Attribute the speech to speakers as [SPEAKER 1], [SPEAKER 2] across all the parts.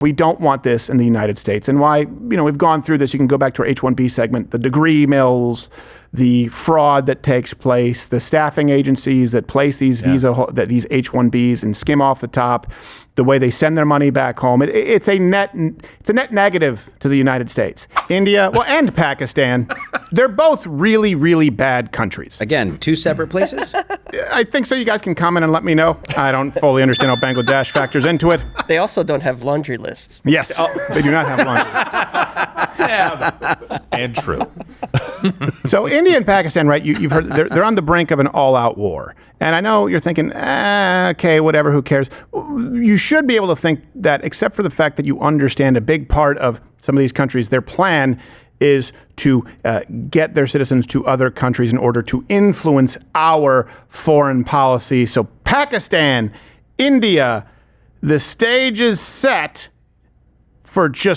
[SPEAKER 1] We don't want this in the United States. And why, we've gone through this. You can go back to our H-1B segment, the degree mills, the fraud that takes place, the staffing agencies that place these these H-1Bs and skim off the top, the way they send their money back home. It's a net negative to the United States. India, and Pakistan, they're both really, really bad countries.
[SPEAKER 2] Again, two separate places?
[SPEAKER 1] I think so. You guys can comment and let me know. I don't fully understand how Bangladesh factors into it.
[SPEAKER 3] They also don't have laundry lists.
[SPEAKER 1] Yes, they do not have laundry.
[SPEAKER 4] Damn. And true.
[SPEAKER 1] So India and Pakistan, right? You've heard they're on the brink of an all-out war. And I know you're thinking, okay, whatever, who cares? You should be able to think that, except for the fact that you understand a big part of some of these countries, their plan is to get their citizens to other countries in order to influence our foreign policy. So Pakistan, India, the stage is set for maybe we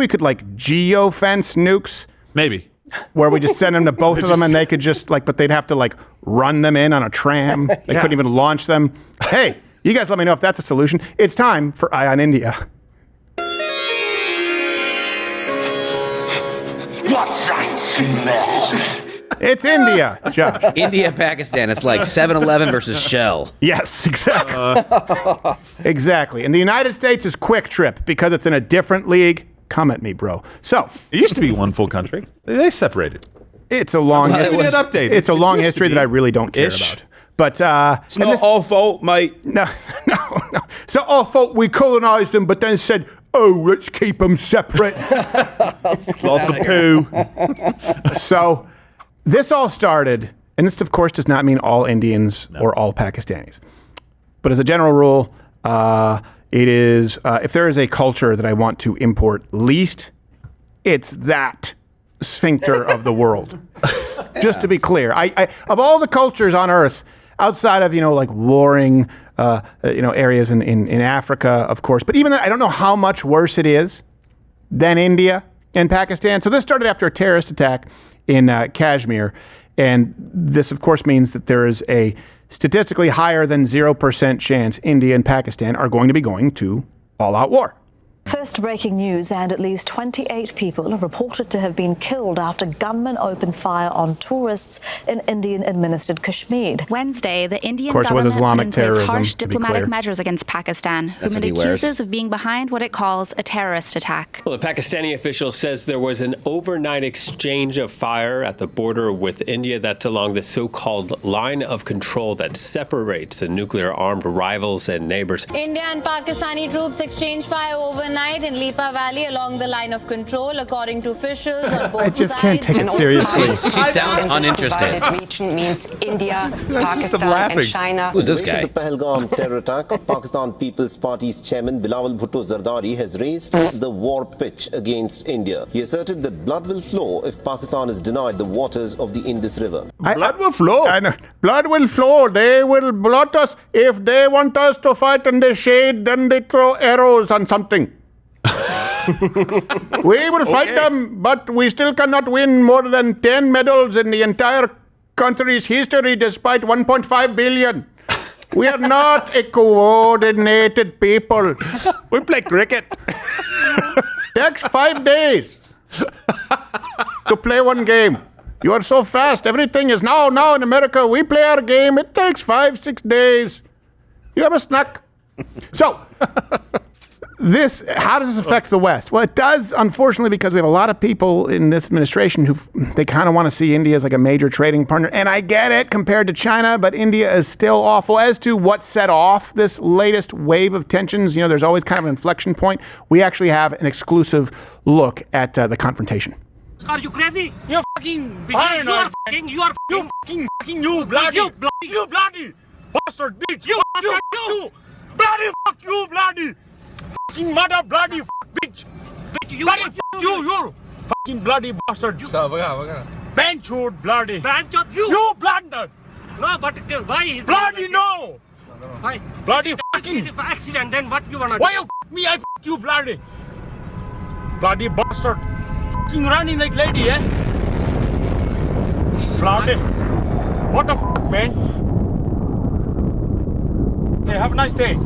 [SPEAKER 1] could geofence nukes.
[SPEAKER 4] Maybe.
[SPEAKER 1] Where we just send them to both of them and they could just but they'd have to run them in on a tram. They couldn't even launch them. Hey, you guys let me know if that's a solution. It's time for Eye on India.
[SPEAKER 5] What's that smell?
[SPEAKER 1] It's India, Josh.
[SPEAKER 2] India, Pakistan. It's like 7-Eleven versus Shell.
[SPEAKER 1] Yes, exactly. Exactly. And the United States is Quick Trip because it's in a different league. Come at me, bro. So
[SPEAKER 4] it used to be one full country. They separated.
[SPEAKER 1] It's a long history. It's a long history that I really don't care about. But
[SPEAKER 2] it's not our fault, mate.
[SPEAKER 1] No. So our fault we colonized them, but then said, "Oh, let's keep them separate."
[SPEAKER 4] Lots of poo.
[SPEAKER 1] So this all started, and this of course does not mean all Indians or all Pakistanis, but as a general rule, it is if there is a culture that I want to import least, it's that sphincter of the world. Just to be clear, I of all the cultures on Earth, outside of warring areas in Africa, of course, but even then, I don't know how much worse it is than India and Pakistan. So this started after a terrorist attack in Kashmir, and this of course means that there is a statistically higher than 0% chance India and Pakistan are going to be going to all-out war.
[SPEAKER 6] First breaking news, and at least 28 people are reported to have been killed after gunmen opened fire on tourists in Indian-administered Kashmir.
[SPEAKER 7] Wednesday, the Indian
[SPEAKER 1] government put in place
[SPEAKER 7] harsh diplomatic measures against Pakistan, whom it accuses of being behind what it calls a terrorist attack.
[SPEAKER 8] Well, the Pakistani official says there was an overnight exchange of fire at the border with India that's along the so-called line of control that separates the nuclear-armed rivals and neighbors.
[SPEAKER 9] India and Pakistani troops exchanged fire overnight in Lipa Valley along the line of control, according to officials on both sides.
[SPEAKER 1] I just can't take it seriously.
[SPEAKER 2] She sounds uninterested.
[SPEAKER 10] The region means India, Pakistan, and China.
[SPEAKER 2] Who's this guy?
[SPEAKER 11] The Pahalgam terror attack, Pakistan People's Party's chairman Bilawal Bhutto Zardari has raised the war pitch against India. He asserted that blood will flow if Pakistan is denied the waters of the Indus River.
[SPEAKER 4] Blood will flow.
[SPEAKER 1] I know. Blood will flow. They will blot us. If they want us to fight in the shade, then they throw arrows on something. We will fight them, but we still cannot win more than 10 medals in the entire country's history, despite 1.5 billion. We are not a coordinated people.
[SPEAKER 4] We play cricket.
[SPEAKER 1] Takes 5 days to play one game. You are so fast. Everything is now in America. We play our game. It takes 5-6 days. You have a snack. So, how does this affect the West? Well, it does, unfortunately, because we have a lot of people in this administration who they kind of want to see India as like a major trading partner. And I get it compared to China, but India is still awful. As to what set off this latest wave of tensions, there's always kind of an inflection point. We actually have an exclusive look at the confrontation.
[SPEAKER 12] Are you crazy? You're fucking bitch. You are bloody bastard bitch. You bloody fuck you bloody fucking mother bloody bitch. You fucking bloody bastard. Benchwood bloody. Benchwood you blundered. No, but why? Bloody no. Why? Bloody fucking. If accident, then what you wanna do? Why you fuck me? I fuck you bloody. Bloody bastard. Fucking running like lady, eh? Bloody. What the fuck, man? Okay, have a nice day.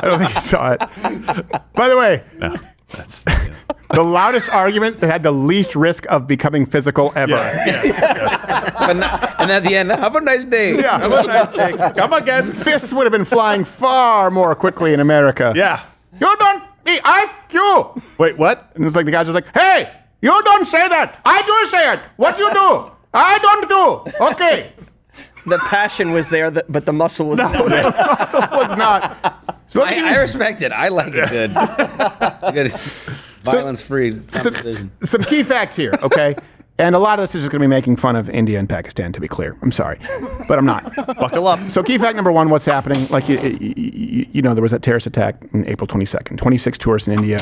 [SPEAKER 1] I don't think he saw it. By the way,
[SPEAKER 4] No, that's
[SPEAKER 1] the loudest argument that had the least risk of becoming physical ever.
[SPEAKER 2] And at the end, have a nice day.
[SPEAKER 1] Yeah.
[SPEAKER 4] Have a nice day. Come again.
[SPEAKER 1] Fists would have been flying far more quickly in America.
[SPEAKER 4] Yeah.
[SPEAKER 1] You don't be IQ.
[SPEAKER 4] Wait, what?
[SPEAKER 1] And it's like the guys are like, hey, you don't say that. I do say it. What you do? I don't do. Okay.
[SPEAKER 3] The passion was there, but the muscle was not there.
[SPEAKER 1] The muscle was not. So
[SPEAKER 2] I respect it. I like it good. Good violence-free conversation.
[SPEAKER 1] Some key facts here, okay? And a lot of this is just going to be making fun of India and Pakistan, to be clear. I'm sorry, but I'm not.
[SPEAKER 4] Buckle up.
[SPEAKER 1] So key fact number one, what's happening? Like, you know, there was that terrorist attack on April 22nd. 26 tourists in India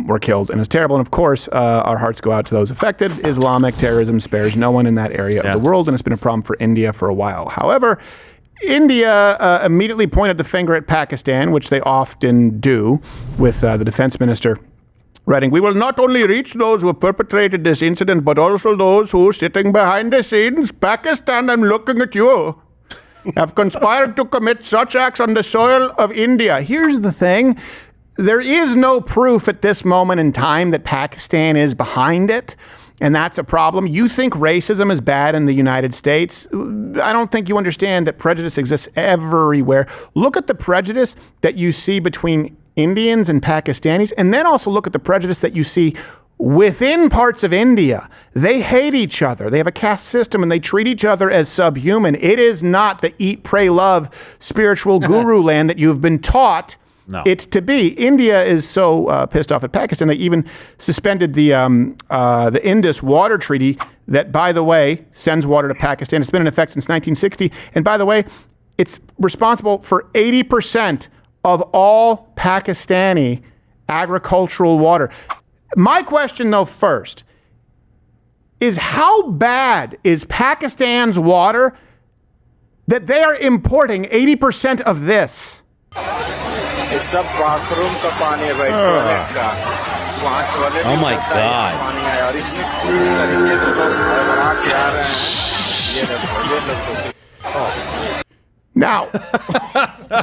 [SPEAKER 1] were killed, and it's terrible. And of course, our hearts go out to those affected. Islamic terrorism spares no one in that area of the world, and it's been a problem for India for a while. However, India immediately pointed the finger at Pakistan, which they often do, with the defense minister writing, "We will not only reach those who have perpetrated this incident, but also those who, sitting behind the scenes, Pakistan, I'm looking at you, have conspired to commit such acts on the soil of India." Here's the thing. There is no proof at this moment in time that Pakistan is behind it, and that's a problem. You think racism is bad in the United States. I don't think you understand that prejudice exists everywhere. Look at the prejudice that you see between Indians and Pakistanis, and then also look at the prejudice that you see within parts of India. They hate each other. They have a caste system, and they treat each other as subhuman. It is not the eat, pray, love spiritual guru land that you've been taught it's to be. India is so pissed off at Pakistan, they even suspended the Indus Water Treaty that, by the way, sends water to Pakistan. It's been in effect since 1960. And by the way, it's responsible for 80% of all Pakistani agricultural water. My question, though, first, is how bad is Pakistan's water that they are importing 80% of this?
[SPEAKER 2] Oh my God.
[SPEAKER 1] Now,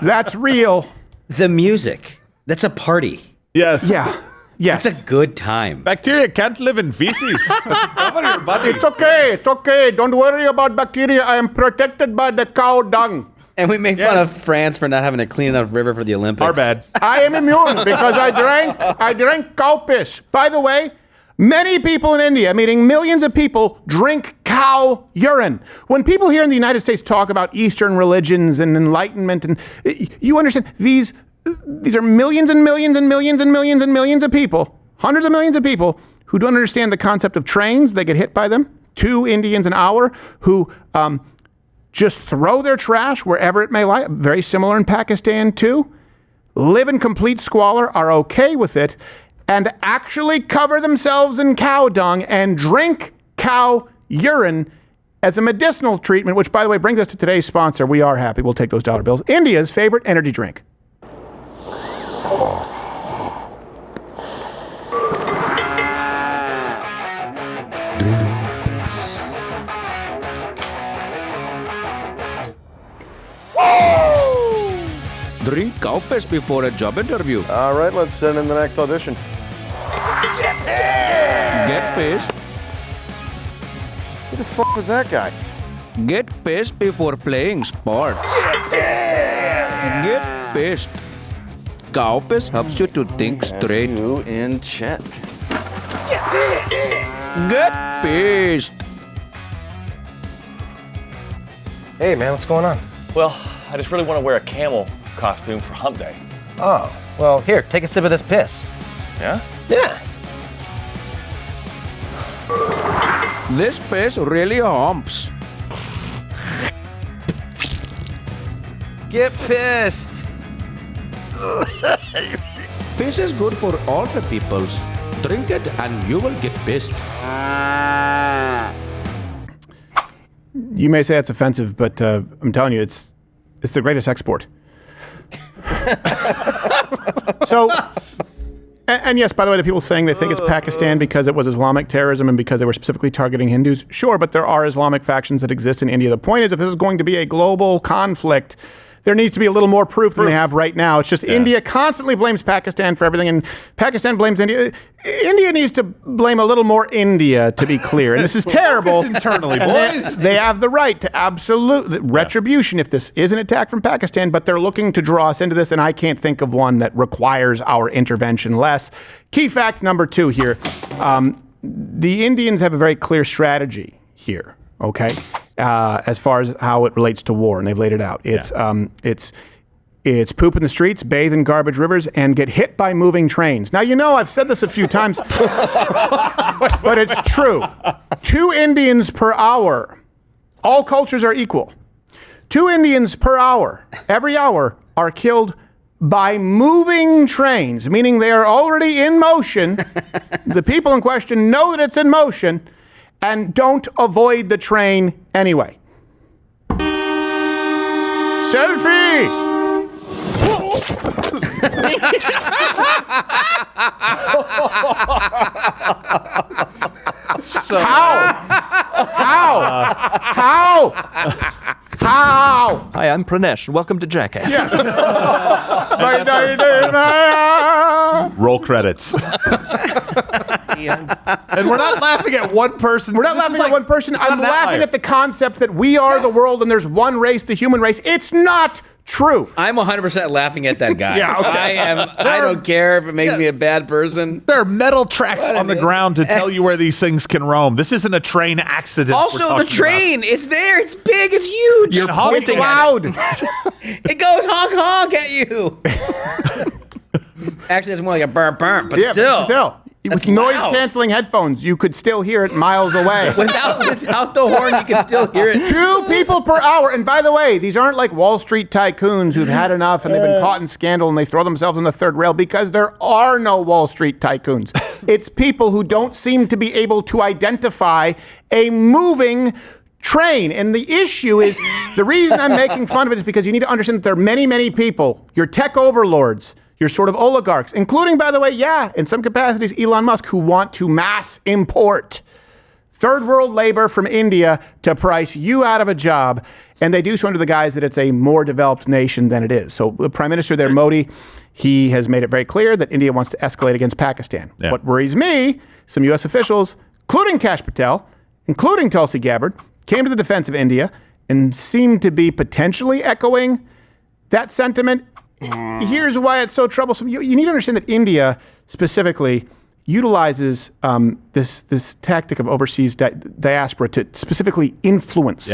[SPEAKER 1] that's real.
[SPEAKER 2] The music. That's a party.
[SPEAKER 4] Yes.
[SPEAKER 1] Yeah. Yes.
[SPEAKER 2] It's a good time.
[SPEAKER 4] Bacteria can't live in feces. Cover your body.
[SPEAKER 1] It's okay. It's okay. Don't worry about bacteria. I am protected by the cow dung.
[SPEAKER 2] And we make fun of France for not having a clean enough river for the Olympics.
[SPEAKER 4] Our bad.
[SPEAKER 1] I am immune because I drank cow piss. By the way, many people in India, meaning millions of people, drink cow urine. When people here in the United States talk about Eastern religions and enlightenment, and you understand, these are millions and millions and millions and millions and millions of people, hundreds of millions of people who don't understand the concept of trains. They get hit by them. 2 Indians an hour who just throw their trash wherever it may lie. Very similar in Pakistan too. Live in complete squalor, are okay with it, and actually cover themselves in cow dung and drink cow urine as a medicinal treatment, which, by the way, brings us to today's sponsor. We are happy. We'll take those dollar bills. India's favorite energy drink.
[SPEAKER 2] Drink cow piss before a job interview.
[SPEAKER 13] All right, let's send in the next audition.
[SPEAKER 2] Get pissed.
[SPEAKER 13] Who the fuck was that guy?
[SPEAKER 2] Get pissed before playing sports. Get pissed. Cow piss helps you to think straight.
[SPEAKER 13] You in check.
[SPEAKER 2] Get pissed.
[SPEAKER 14] Hey man, what's going on? Well, I just really want to wear a camel costume for hump day. Oh, well here, take a sip of this piss. Yeah? Yeah.
[SPEAKER 2] This piss really humps.
[SPEAKER 14] Get pissed.
[SPEAKER 2] Piss is good for all the peoples. Drink it and you will get pissed.
[SPEAKER 1] You may say it's offensive, but I'm telling you, it's the greatest export. So, And yes, by the way, to people saying they think it's Pakistan because it was Islamic terrorism and because they were specifically targeting Hindus, sure, but there are Islamic factions that exist in India. The point is, if this is going to be a global conflict, there needs to be a little more proof than they have right now. It's just India constantly blames Pakistan for everything, and Pakistan blames India. India needs to blame a little more India, to be clear. And this is terrible.
[SPEAKER 4] Internally, boys.
[SPEAKER 1] They have the right to absolute retribution if this is an attack from Pakistan, but they're looking to draw us into this, and I can't think of one that requires our intervention less. Key fact number 2 here. The Indians have a very clear strategy here, okay? As far as how it relates to war, and they've laid it out. It's poop in the streets, bathe in garbage rivers, and get hit by moving trains. Now, I've said this a few times, but it's true. 2 Indians per hour. All cultures are equal. 2 Indians per hour, every hour, are killed by moving trains, meaning they are already in motion. The people in question know that it's in motion and don't avoid the train anyway. Selfie!
[SPEAKER 4] So,
[SPEAKER 1] How?
[SPEAKER 14] Hi, I'm Pranesh. Welcome to Jackass.
[SPEAKER 1] Yes.
[SPEAKER 4] roll credits. And we're not laughing at one person.
[SPEAKER 1] We're not laughing at one person. I'm laughing at the concept that we are the world and there's one race, the human race. It's not true.
[SPEAKER 15] I'm 100% laughing at that guy.
[SPEAKER 1] Yeah, okay.
[SPEAKER 15] I don't care if it makes me a bad person.
[SPEAKER 4] There are metal tracks on the ground to tell you where these things can roam. This isn't a train accident.
[SPEAKER 15] Also, the train, it's there. It's big. It's huge.
[SPEAKER 4] You're pointing
[SPEAKER 1] loud.
[SPEAKER 15] It goes honk honk at you. Actually, it's more like a burp burp, but still.
[SPEAKER 1] With noise-canceling headphones, you could still hear it miles away.
[SPEAKER 15] Without the horn, you can still hear it.
[SPEAKER 1] 2 people per hour. And by the way, these aren't like Wall Street tycoons who've had enough and they've been caught in scandal and they throw themselves on the third rail because there are no Wall Street tycoons. It's people who don't seem to be able to identify a moving train. And the issue is, the reason I'm making fun of it is because you need to understand that there are many, many people, your tech overlords, your sort of oligarchs, including, by the way, in some capacities, Elon Musk, who want to mass import third world labor from India to price you out of a job. And they do so under the guise that it's a more developed nation than it is. So the Prime Minister there, Modi, he has made it very clear that India wants to escalate against Pakistan. Yeah. What worries me, some U.S. officials, including Kash Patel, including Tulsi Gabbard, came to the defense of India and seemed to be potentially echoing that sentiment. Here's why it's so troublesome. You need to understand that India specifically utilizes this tactic of overseas diaspora to specifically influence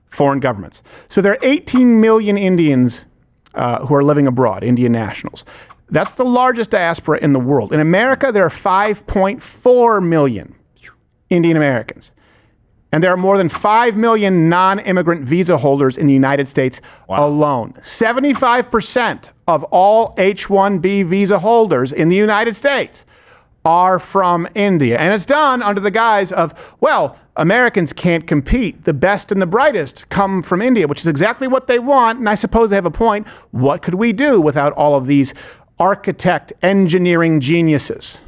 [SPEAKER 1] foreign governments. So there are 18 million Indians who are living abroad, Indian nationals. That's the largest diaspora in the world. In America, there are 5.4 million Indian Americans. And there are more than 5 million non-immigrant visa holders in the United States alone. 75% of all H-1B visa holders in the United States are from India. And it's done under the guise of, Americans can't compete. The best and the brightest come from India, which is exactly what they want. And I suppose they have a point. What could we do without all of these architect, engineering geniuses?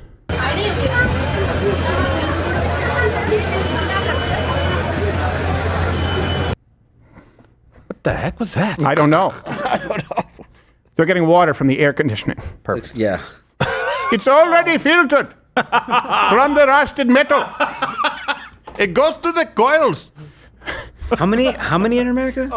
[SPEAKER 4] What the heck was that?
[SPEAKER 1] I don't know. They're getting water from the air conditioning.
[SPEAKER 15] Perfect. Yeah.
[SPEAKER 1] It's already filtered from the rusted metal.
[SPEAKER 4] It goes to the coils.
[SPEAKER 15] How many in America?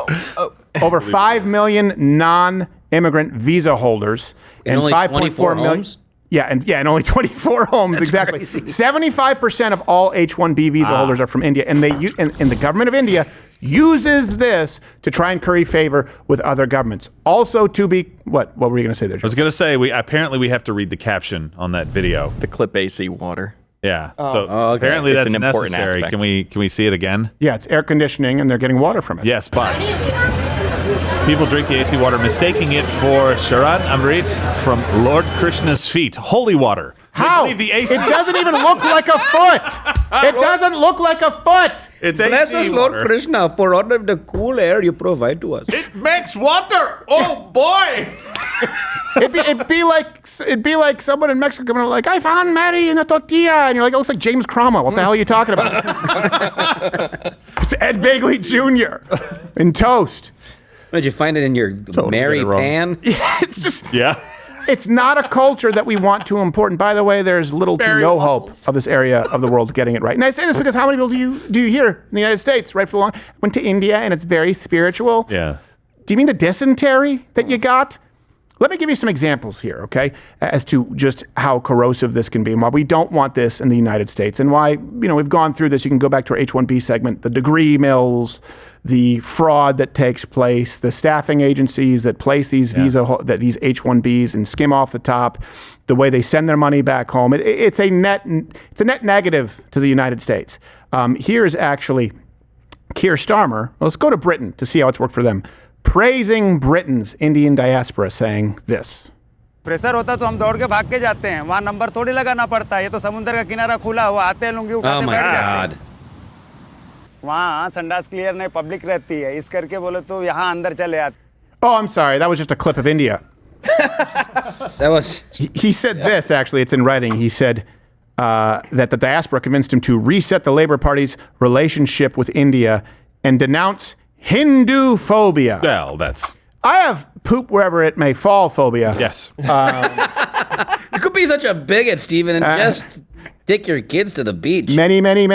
[SPEAKER 1] Over 5 million non-immigrant visa holders
[SPEAKER 15] and only
[SPEAKER 1] 5.4 million
[SPEAKER 15] homes?
[SPEAKER 1] And only 24 homes.
[SPEAKER 15] That's
[SPEAKER 1] exactly.
[SPEAKER 15] Crazy.
[SPEAKER 1] 75% of all H-1B visa holders are from India, and and the government of India uses this to try and curry favor with other governments. Also to be, what were you going to say there, Joe?
[SPEAKER 4] I was going to say, we have to read the caption on that video.
[SPEAKER 14] The clip AC water.
[SPEAKER 4] Yeah. Apparently
[SPEAKER 14] it's
[SPEAKER 4] that's
[SPEAKER 14] an important
[SPEAKER 4] necessary.
[SPEAKER 14] aspect.
[SPEAKER 4] Can we see it again?
[SPEAKER 1] Yeah, it's air conditioning and they're getting water from it.
[SPEAKER 4] Yes, but people drink the AC water, mistaking it for Sharad Amrit from Lord Krishna's feet. Holy water.
[SPEAKER 1] How?
[SPEAKER 4] The AC
[SPEAKER 1] it doesn't even look like a foot. It doesn't look like a foot.
[SPEAKER 4] It's
[SPEAKER 15] Bless
[SPEAKER 4] AC
[SPEAKER 15] us, Lord
[SPEAKER 4] water.
[SPEAKER 15] Krishna, for all of the cool air you provide to us.
[SPEAKER 4] It makes water. Oh boy.
[SPEAKER 1] It'd be like someone in Mexico coming like, I found Mary in a tortilla, and you're like, it looks like James Cromwell. What the hell are you talking about? It's Ed Begley Jr. in toast.
[SPEAKER 15] Did you find it in your Mary pan?
[SPEAKER 1] Yeah, it's just it's not a culture that we want to import. And by the way, there's little to no hope of this area of the world getting it right. And I say this because how many people do you hear in the United States right for long? Went to India and it's very spiritual.
[SPEAKER 4] Yeah.
[SPEAKER 1] Do you mean the dysentery that you got? Let me give you some examples here, okay, as to just how corrosive this can be and why we don't want this in the United States and why, we've gone through this. You can go back to our H-1B segment, the degree mills, the fraud that takes place, the staffing agencies that place these these H-1Bs and skim off the top, the way they send their money back home. It's a net negative to the United States. Here's actually Keir Starmer. Let's go to Britain to see how it's worked for them. Praising Britain's Indian diaspora, saying this.
[SPEAKER 16] Pressure होता तो हम दौड़ के भाग के जाते हैं वहाँ नंबर थोड़ी लगाना पड़ता है ये तो समुद्र का किनारा खुला हुआ आते हैं लुंगी उठाते बैठ जाते हैं वहाँ संडास क्लियर नहीं पब्लिक रहती है इस करके बोले तो यहाँ अंदर चले आते
[SPEAKER 1] Oh, I'm sorry. That was just a clip of India. He said this, actually. It's in writing. He said that the diaspora convinced him to reset the Labour Party's relationship with India and denounce Hindu phobia.
[SPEAKER 4] Well, that's...
[SPEAKER 1] I have poop wherever it may fall phobia.
[SPEAKER 4] Yes.
[SPEAKER 15] You could be such a bigot, Stephen, and just take your kids to the beach.
[SPEAKER 1] Many millions.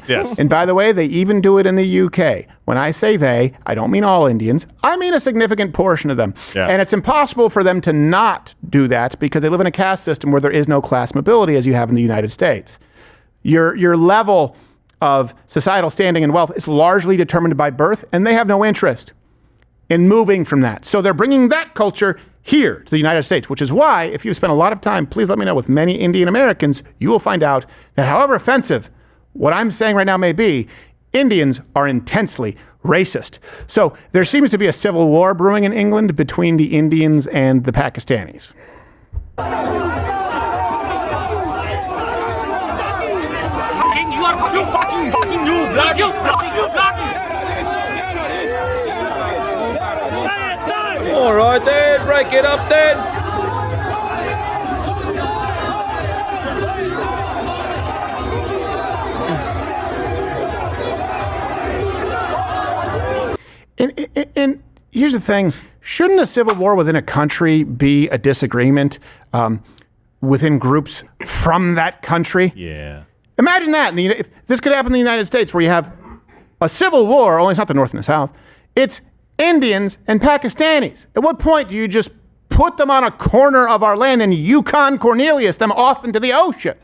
[SPEAKER 4] Yes.
[SPEAKER 1] And by the way, they even do it in the UK. When I say they, I don't mean all Indians. I mean a significant portion of them.
[SPEAKER 4] Yeah.
[SPEAKER 1] And it's impossible for them to not do that because they live in a caste system where there is no class mobility as you have in the United States. Your level of societal standing and wealth is largely determined by birth, and they have no interest in moving from that. So they're bringing that culture here to the United States, which is why, if you've spent a lot of time, please let me know, with many Indian Americans, you will find out that however offensive what I'm saying right now may be, Indians are intensely racist. So there seems to be a civil war brewing in England between the Indians and the Pakistanis.
[SPEAKER 15] All right then, break it up then.
[SPEAKER 1] And here's the thing. Shouldn't a civil war within a country be a disagreement within groups from that country?
[SPEAKER 4] Yeah.
[SPEAKER 1] Imagine that. If this could happen in the United States where you have a civil war, only it's not the North and the South. It's Indians and Pakistanis. At what point do you just put them on a corner of our land and Yukon Cornelius them off into the ocean?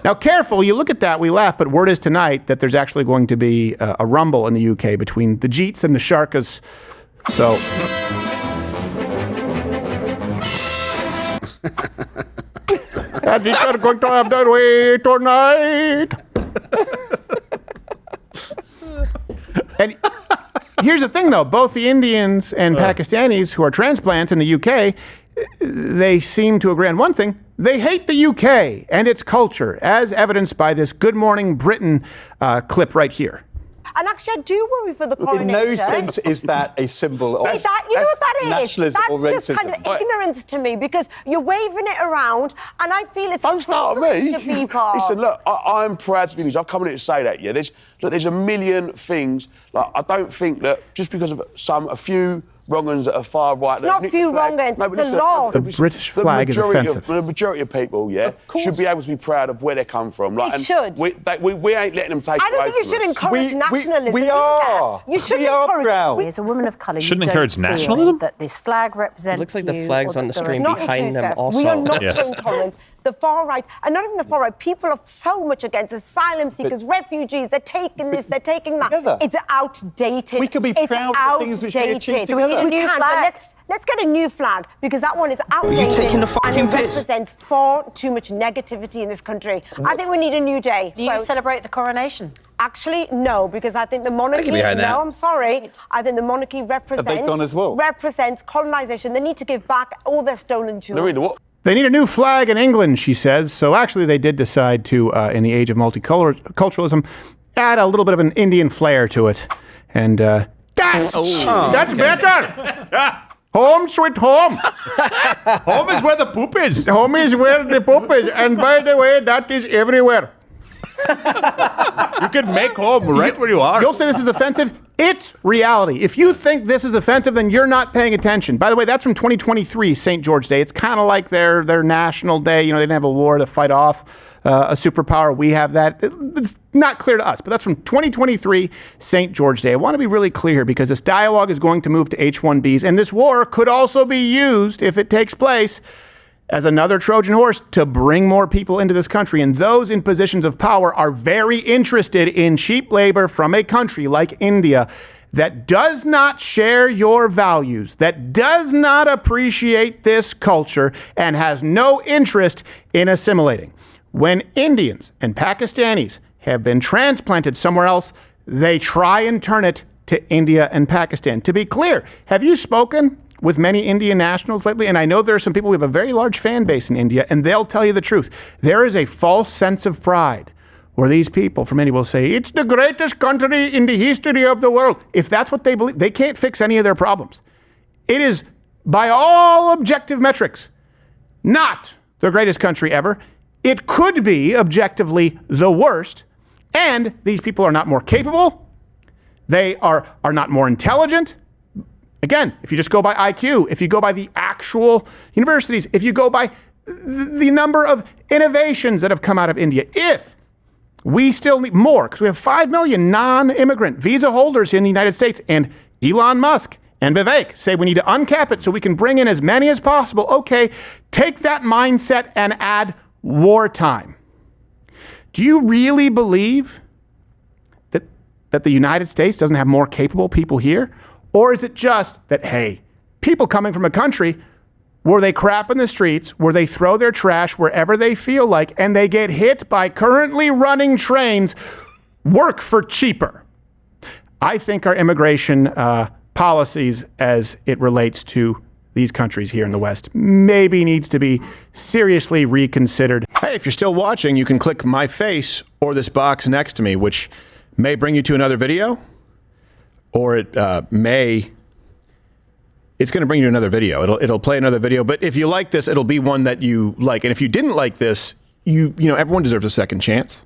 [SPEAKER 1] Now, careful, you look at that, we laugh, but word is tonight that there's actually going to be a rumble in the UK between the Jeets and the Sharkas. So... And we are going to have their way tonight. And here's the thing, though. Both the Indians and Pakistanis who are transplants in the UK, they seem to agree on one thing. They hate the UK and its culture, as evidenced by this Good Morning Britain clip right here.
[SPEAKER 17] And actually, I do worry for the coronation.
[SPEAKER 18] In no sense is that a symbol of
[SPEAKER 17] you know what that is?
[SPEAKER 18] nationalism or racism.
[SPEAKER 17] That's just kind of ignorance to me because you're waving it around, and I feel it's
[SPEAKER 12] Don't start with me.
[SPEAKER 17] to people.
[SPEAKER 12] Listen, look, I'm proud to be English. I've come in here to say that. Yeah, there's a million things. Like I don't think that just because of a few wrong-uns that are far right.
[SPEAKER 17] It's not a few wrong-uns, it's a law.
[SPEAKER 1] The British flag is offensive.
[SPEAKER 12] The majority of people, should be able to be proud of where they come from. Like,
[SPEAKER 17] It should.
[SPEAKER 12] We ain't letting them take
[SPEAKER 17] I don't
[SPEAKER 12] away
[SPEAKER 17] think you
[SPEAKER 12] from
[SPEAKER 17] should
[SPEAKER 12] us.
[SPEAKER 17] encourage nationalism.
[SPEAKER 18] we are.
[SPEAKER 17] You should
[SPEAKER 18] We are
[SPEAKER 17] encourage.
[SPEAKER 18] proud.
[SPEAKER 19] As a woman of colour,
[SPEAKER 4] Shouldn't
[SPEAKER 19] you don't
[SPEAKER 4] encourage
[SPEAKER 19] feel
[SPEAKER 4] nationalism?
[SPEAKER 19] that this flag represents
[SPEAKER 3] It looks like the
[SPEAKER 19] you
[SPEAKER 3] flag's
[SPEAKER 19] or
[SPEAKER 3] on the
[SPEAKER 19] that there
[SPEAKER 3] screen
[SPEAKER 19] is-
[SPEAKER 17] Not
[SPEAKER 3] behind them
[SPEAKER 17] inclusive.
[SPEAKER 3] also.
[SPEAKER 17] We are not
[SPEAKER 4] Yes.
[SPEAKER 17] showing tolerance. The far right, and not even the far right, people are so much against asylum seekers, refugees. They're taking this, they're taking that.
[SPEAKER 18] Together.
[SPEAKER 17] It's outdated.
[SPEAKER 18] We could be proud of the things which they achieved
[SPEAKER 17] Do we need
[SPEAKER 18] together.
[SPEAKER 17] a new flag? Let's get a new flag because that one is outdated
[SPEAKER 3] taking the
[SPEAKER 17] and
[SPEAKER 3] fucking
[SPEAKER 17] it
[SPEAKER 3] piss?
[SPEAKER 17] represents far too much negativity in this country. I think we need a new day.
[SPEAKER 19] Do you celebrate the coronation?
[SPEAKER 17] Actually, no, because I think the monarchy.
[SPEAKER 15] behind that.
[SPEAKER 17] No, I'm sorry. I think the monarchy represents.
[SPEAKER 18] gone as well?
[SPEAKER 17] Represents colonisation. They need to give back all their stolen jewels.
[SPEAKER 12] Lorena, what?
[SPEAKER 1] They need a new flag in England, she says. So actually, they did decide to, in the age of multiculturalism, add a little bit of an Indian flair to it. And that's better. Home sweet home.
[SPEAKER 4] Home is where the poop is.
[SPEAKER 1] Home is where the poop is. And by the way, that is everywhere.
[SPEAKER 4] You can make home right where you are.
[SPEAKER 1] You'll say this is offensive. It's reality. If you think this is offensive, then you're not paying attention. By the way, that's from 2023, St. George Day. It's kind of like their national day. You know, they didn't have a war to fight off a superpower. We have that. It's not clear to us, but that's from 2023, St. George Day. I want to be really clear because this dialogue is going to move to H-1Bs, and this war could also be used, if it takes place, as another Trojan horse to bring more people into this country. And those in positions of power are very interested in cheap labor from a country like India that does not share your values, that does not appreciate this culture, and has no interest in assimilating. When Indians and Pakistanis have been transplanted somewhere else, they try and turn it to India and Pakistan. To be clear, have you spoken with many Indian nationals lately? And I know there are some people, we have a very large fan base in India, and they'll tell you the truth. There is a false sense of pride where these people from India will say, it's the greatest country in the history of the world. If that's what they believe, they can't fix any of their problems. It is, by all objective metrics, not the greatest country ever. It could be objectively the worst, and these people are not more capable. They are not more intelligent. Again, if you just go by IQ, if you go by the actual universities, if you go by the number of innovations that have come out of India, if we still need more, because we have 5 million non-immigrant visa holders in the United States, and Elon Musk and Vivek say we need to uncap it so we can bring in as many as possible. Okay, take that mindset and add wartime. Do you really believe that the United States doesn't have more capable people here? Or is it just that, hey, people coming from a country where they crap in the streets, where they throw their trash wherever they feel like, and they get hit by currently running trains, work for cheaper? I think our immigration policies as it relates to these countries here in the West maybe needs to be seriously reconsidered. Hey, if you're still watching, you can click my face or this box next to me, which may bring you to another video. Or it's going to bring you to another video. It'll play another video. But if you like this, it'll be one that you like. And if you didn't like this, you know, everyone deserves a second chance.